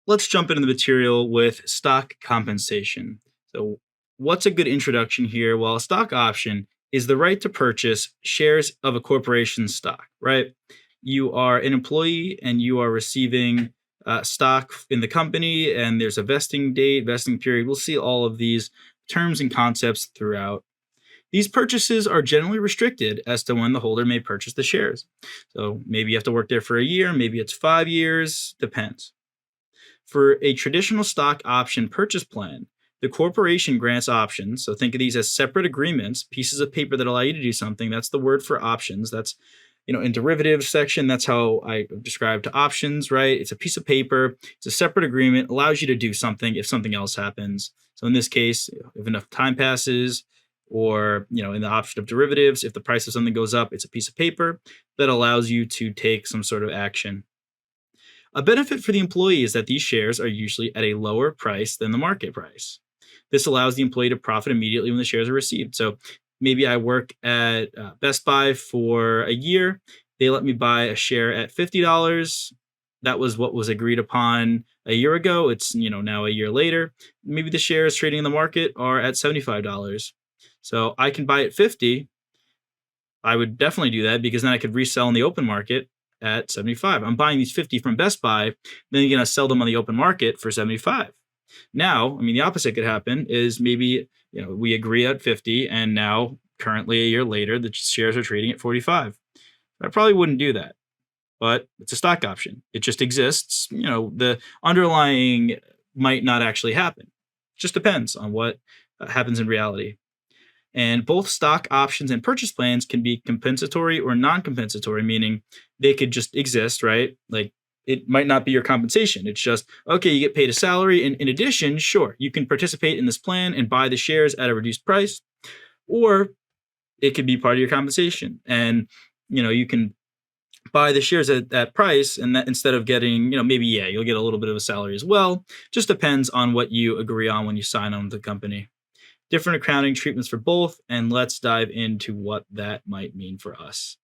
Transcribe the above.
let's jump into the material with stock compensation. So, what's a good introduction here? Well, a stock option is the right to purchase shares of a corporation's stock, right? You are an employee and you are receiving stock in the company, and there's a vesting date, vesting period. We'll see all of these terms and concepts throughout. These purchases are generally restricted as to when the holder may purchase the shares. So maybe you have to work there for a year, maybe it's 5 years, depends. For a traditional stock option purchase plan, the corporation grants options. So think of these as separate agreements, pieces of paper that allow you to do something. That's the word for options. That's, in derivatives section, that's how I describe to options, right? It's a piece of paper, it's a separate agreement, allows you to do something if something else happens. So in this case, if enough time passes, or in the option of derivatives, if the price of something goes up, it's a piece of paper that allows you to take some sort of action. A benefit for the employee is that these shares are usually at a lower price than the market price. This allows the employee to profit immediately when the shares are received. So maybe I work at Best Buy for a year. They let me buy a share at $50. That was what was agreed upon a year ago. It's now a year later. Maybe the shares trading in the market are at $75. So I can buy at 50. I would definitely do that because then I could resell in the open market at 75. I'm buying these 50 from Best Buy, then you're going to sell them on the open market for 75. Now, the opposite could happen is maybe, we agree at 50 and now currently a year later, the shares are trading at 45. I probably wouldn't do that, but it's a stock option. It just exists. The underlying might not actually happen. It just depends on what happens in reality. And both stock options and purchase plans can be compensatory or non-compensatory, meaning they could just exist, right? Like it might not be your compensation. It's just, okay, you get paid a salary. And in addition, sure, you can participate in this plan and buy the shares at a reduced price, or it could be part of your compensation. And, you can buy the shares at that price, and that instead of getting, maybe, you'll get a little bit of a salary as well. Just depends on what you agree on when you sign on with the company. Different accounting treatments for both, and let's dive into what that might mean for us.